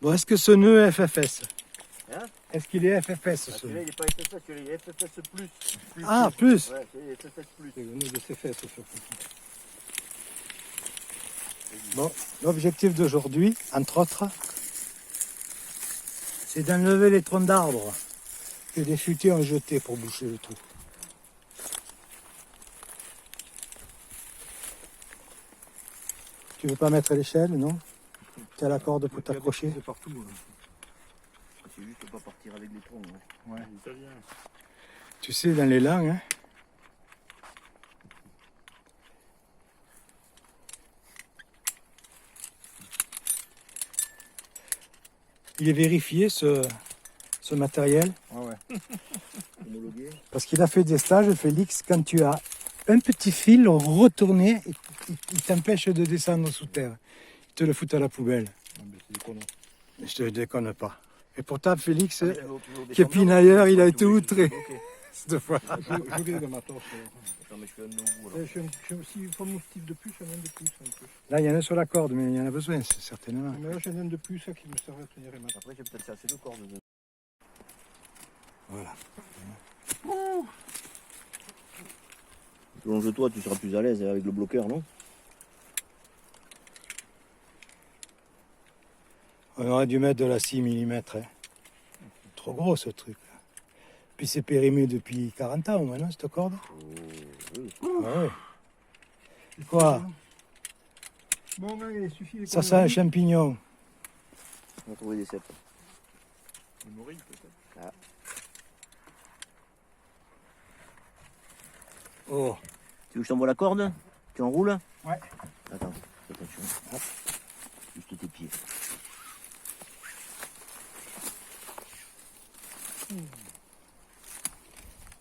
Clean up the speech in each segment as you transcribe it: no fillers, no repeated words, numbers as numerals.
Bon, est-ce que ce nœud est FFS? Hein? Est-ce qu'il est FFS ce Celui-là, nœud? il n'est pas FFS, celui-là, il est FFS plus. Ah, plus. Ouais, c'est FFS plus. C'est le nœud de ses fesses surtout. Bon, l'objectif d'aujourd'hui, entre autres, c'est d'enlever les troncs d'arbres que des futaies ont jetés pour boucher le trou. Tu veux pas mettre l'échelle, non? Tu as la corde pour t'accrocher? C'est partout. C'est juste pas partir avec les troncs. Ouais. Italien. Tu sais, dans les langues, hein, il est vérifié ce matériel Ouais. Homologué. parce qu'il a fait des stages, Félix, quand tu as un petit fil retourné, il t'empêche de descendre sous terre. Il te le fout à la poubelle. Non, mais c'est des connards. Je te déconne pas. Et pourtant, Félix, Ah, mais toujours qui est descendant, pinailleur, il a été toujours outré bloqué. cette fois. Je vais le matos. Attends, mais je fais un no-bout alors. J'ai aussi une fois mon motif de plus, j'en ai un de plus en plus. Là, il y en a sur la corde, mais il y en a besoin, c'est certainement. Mais là, j'en ai un de plus ça, qui me servait à tenir les matos. Après, j'ai peut-être assez de cordes. Voilà. Longe-toi, tu seras plus à l'aise avec le bloqueur, non? On aurait dû mettre de la 6 mm. Hein. Trop gros ce truc. Là. Puis c'est périmé depuis 40 ans au moins, non, cette corde? Oui. Ah ouais. Quoi? Bon, allez, il suffit. Ça sent un champignon. On va trouver des cèpes. Une morille, peut-être. Oh, Tu veux que je t'envoie la corde? Tu enroules? Ouais. Attends, attention. Hop. Juste tes pieds.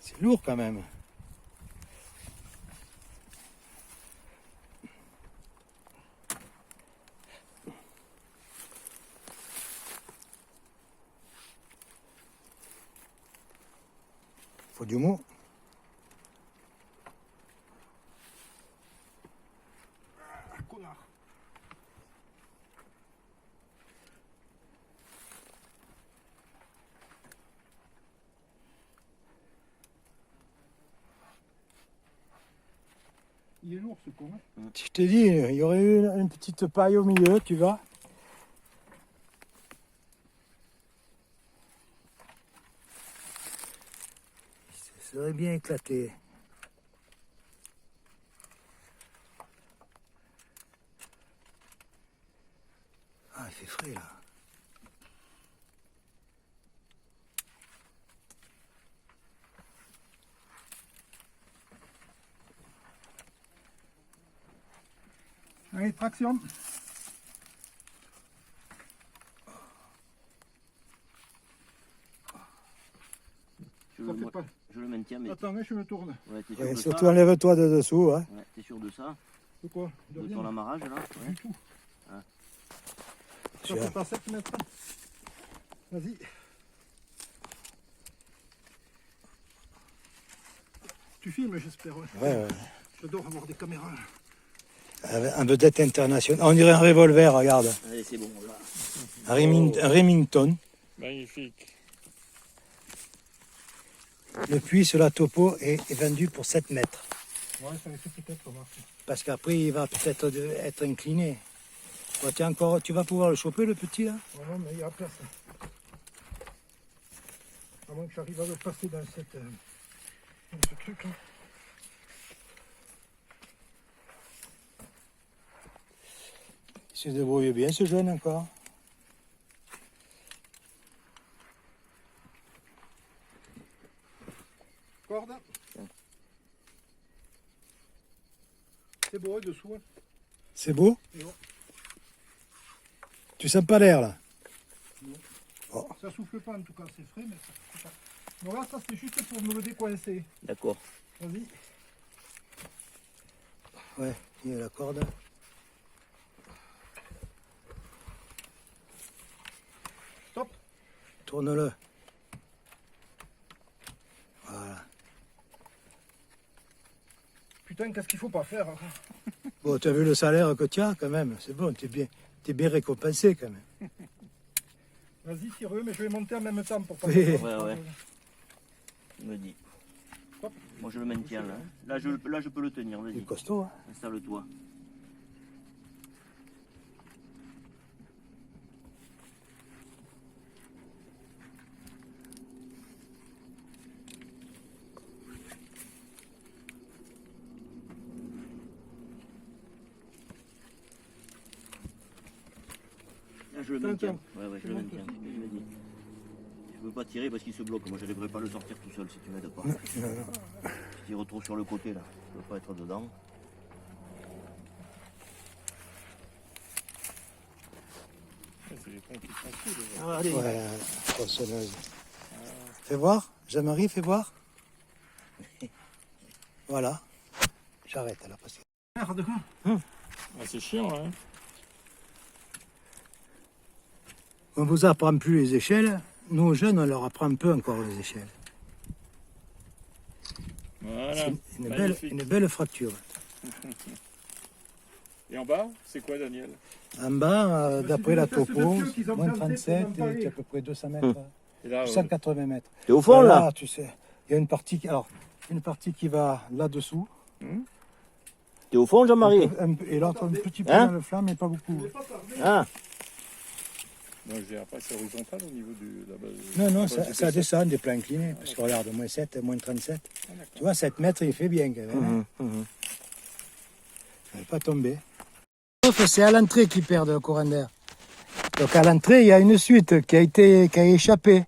c'est lourd quand même. Faut du mot. Connard. Il est lourd ce con. Hein. Je t'ai dit, il y aurait eu une petite paille au milieu, tu vois. Ça serait bien éclaté. Ah, il fait frais là. Allez, traction. Je Ça le, fait pas. je le maintiens, mais Attends, hein, je me tourne. ouais, t'es sûr Ouais, de surtout ça? enlève-toi de dessous. Hein. Ouais, t'es sûr de ça? De quoi? De De rien. ton amarrage là? Ouais. Du tout. Ah. Ça fait pas 7 mètres. Vas-y. Tu filmes, j'espère. Ouais. Ouais, ouais. J'adore avoir des caméras. Un vedette international. On dirait un revolver, regarde. Allez, c'est bon, là. Un Remington. Magnifique. Le puits sur la topo est vendu pour 7 mètres. Ouais, ça les fait peut-être remarquer. Parce qu'après, il va peut-être être incliné. Bon, tiens, encore, tu vas pouvoir le choper, le petit, là? Ouais, non, mais il y a place. À moins que j'arrive à le passer dans cette, dans ce truc. Hein. Il se débrouille bien, ce jeune, encore. Corde. C'est beau, dessous. Hein. C'est beau? Non. Tu sens pas l'air, là? Ça souffle pas en tout cas, c'est frais, mais ça souffle pas. Bon là, ça c'est juste pour me le décoincer. D'accord. Vas-y. Ouais, il y a la corde. Stop. Tourne-le. Voilà. Putain, qu'est-ce qu'il faut pas faire hein. Bon, tu as vu le salaire que tu as, quand même. C'est bon, t'es bien récompensé, quand même. Vas-y, tire-le, mais je vais monter en même temps pour pas... Oui. que- Ouais, ouais. Il me dit. Hop. Moi je le maintiens là. Là je peux le tenir, Il est vas-y. costaud. Hein. Installe-toi. Là je le maintiens. Ouais, ouais, je le maintiens. Vas-y. Je veux pas tirer parce qu'il se bloque. Moi j'arriverai pas à le sortir tout seul si tu m'aides pas. Non, non. Je tire trop sur le côté là. Je veux pas être dedans. C'est les ponts qui sont cool. Ah, allez. Voilà, tronçonneuse. Fais voir, Jean-Marie, fais voir. Voilà. J'arrête alors parce que... Merde. Ah, c'est chiant, hein. On vous apprend plus les échelles. Nous, aux jeunes, on leur apprend un peu encore les échelles. Voilà. C'est Magnifique. une belle fracture. Et en bas, c'est quoi, Daniel? En bas, d'après la c'est des topo, pieux qu'ils ont moins plantés 37 pour et m'en tu as à peu près 200 mètres, Et là, 180 mètres. T'es au fond là? Tu sais, il y a une partie, une partie qui va là-dessous. T'es au fond, Jean-Marie? Et l'autre un petit peu Hein dans le flanc, mais pas beaucoup. Ah, non, je dis après, c'est horizontal au niveau du. La base, Non, la non, base ça, du ça PC. descend des plans inclinés. Parce que regarde, moins 7, moins 37. Ah, d'accord. Tu vois, 7 mètres, il fait bien quand même. hein. Il ne pas tomber. Sauf c'est à l'entrée qu'ils perdent le courant d'air. Donc à l'entrée, il y a une suite qui a échappé.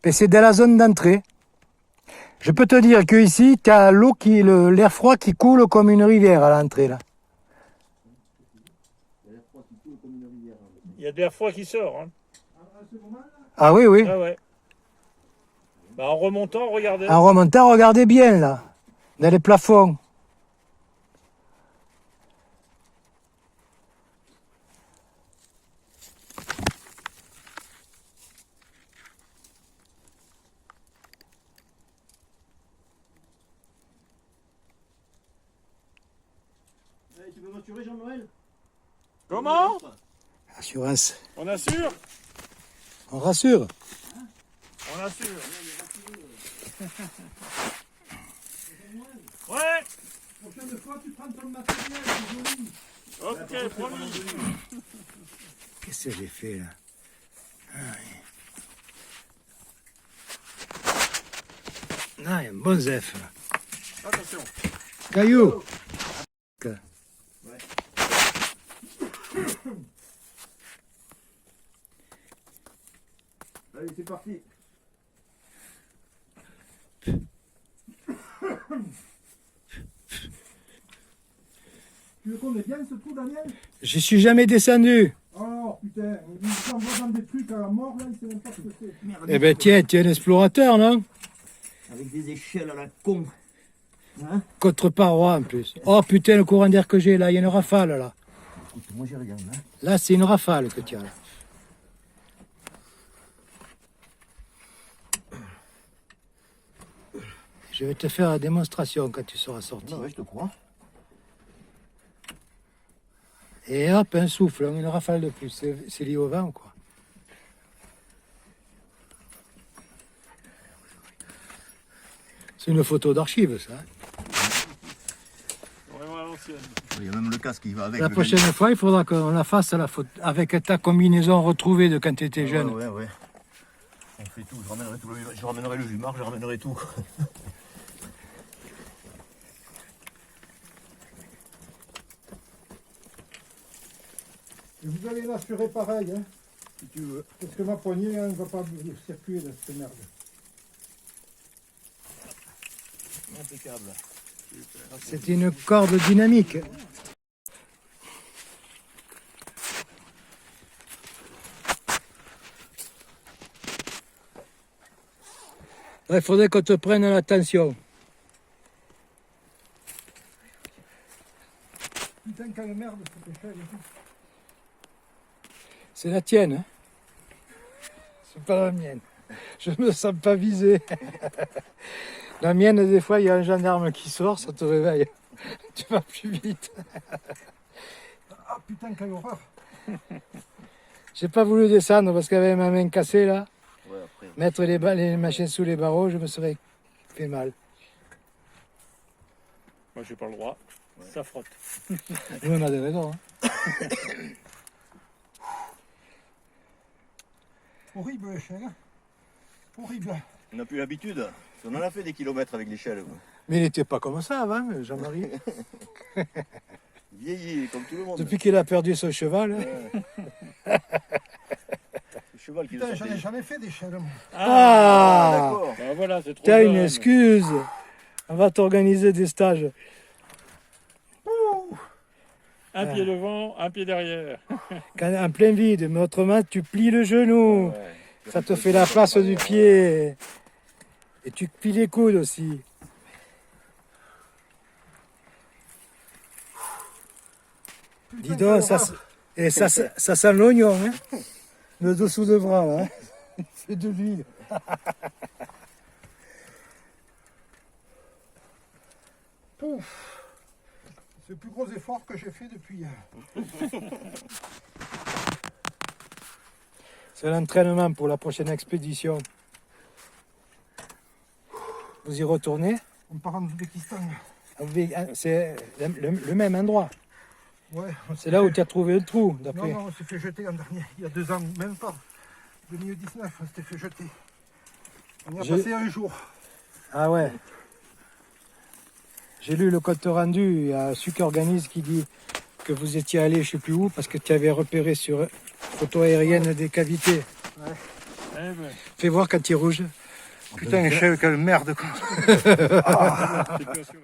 Mais c'est dans la zone d'entrée. Je peux te dire qu'ici, tu as l'eau l'air froid qui coule comme une rivière à l'entrée là. Il y a de l'air froid qui sort. Hein. Ah oui, oui. Ah ouais. Bah, en remontant, regardez. En remontant, regardez bien là, dans les plafonds. tu peux m'assurer, Jean-Noël? Comment? Assurance. On assure? On rassure. On assure. Ouais. Prochaine fois, tu prends ton matériel, c'est joli. Ok, promis. Qu'est-ce que j'ai fait là? Ah, il y a un bon zef là. Attention. Caillou. Allez, c'est parti. Tu veux qu'on est bien ce trou, Daniel? Je suis jamais descendu. Oh putain, il s'envoie dans des trucs à la mort, là, il sait même pas ce que c'est. Merde. Eh ben tiens, tu es un explorateur, non? Avec des échelles à la con. Hein? Contre-paroi en plus. Oh putain, le courant d'air que j'ai là, il y a une rafale là. Écoute, moi j'y regarde. Hein. Là, c'est une rafale que tu as là. Je vais te faire la démonstration quand tu seras sorti. Ouais, je te crois. Et hop, un souffle, une rafale de plus. C'est lié au vent ou quoi? C'est une photo d'archive, ça. Vraiment à l'ancienne. Il y a même le casque qui va avec. La le prochaine gars. fois, il faudra qu'on la fasse la photo avec ta combinaison retrouvée de quand tu étais jeune. Ouais, ouais, ouais. On fait tout. Je ramènerai le jumard, je ramènerai tout. Et vous allez l'assurer pareil, hein, Si tu veux. parce que ma poignée, hein, ne va pas circuler dans cette merde. Impeccable. C'est une corde dynamique. Là, il faudrait qu'on te prenne l'attention. Putain, quelle merde cette échelle. C'est la tienne. Hein, c'est pas la mienne. Je me sens pas visé. La mienne, des fois, il y a un gendarme qui sort, ça te réveille. Tu vas plus vite. Ah putain, quelle horreur. J'ai pas voulu descendre parce qu'avec ma main cassée là, Ouais, après. mettre les machines sous les barreaux, je me serais fait mal. Moi, j'ai pas le droit. Ça frotte. Nous on a des raisons. Hein. Horrible l'échelle. Horrible. On n'a plus l'habitude. On en a fait des kilomètres avec l'échelle. Mais il n'était pas comme ça avant, Jean-Marie. Vieilli, comme tout le monde. Depuis qu'il a perdu son cheval. Le cheval qui le Putain, j'en ai sortait. jamais fait d'échelle, moi. Ah, D'accord. Bah voilà, c'est trop t'as une jeune. excuse. On va t'organiser des stages. Un pied devant, un pied derrière. En plein vide, mais autrement tu plies le genou. Ouais. Ça te fait la place du pied. Et tu plies les coudes aussi. Putain, Dis donc, quelle horreur. ça sent l'oignon, hein. Le dessous de bras, là. Hein. C'est de l'huile. Pouf. C'est le plus gros effort que j'ai fait depuis. C'est l'entraînement pour la prochaine expédition. Vous y retournez? On part en Ouzbékistan. C'est le même endroit. Ouais. C'est là où tu as trouvé le trou, Non, d'après. non, on s'est fait jeter l'an dernier. Il y a 2 ans, même pas. 2019, on s'était fait jeter. On y a J'ai- passé un jour. Ah ouais. J'ai lu le compte rendu, il y a celui qui organise qui dit que vous étiez allé je sais plus où parce que tu avais repéré sur photo aérienne des cavités. Eh ben, Fais voir quand il est rouge. Putain, échelle, quelle merde, quoi. c'est pas sûr.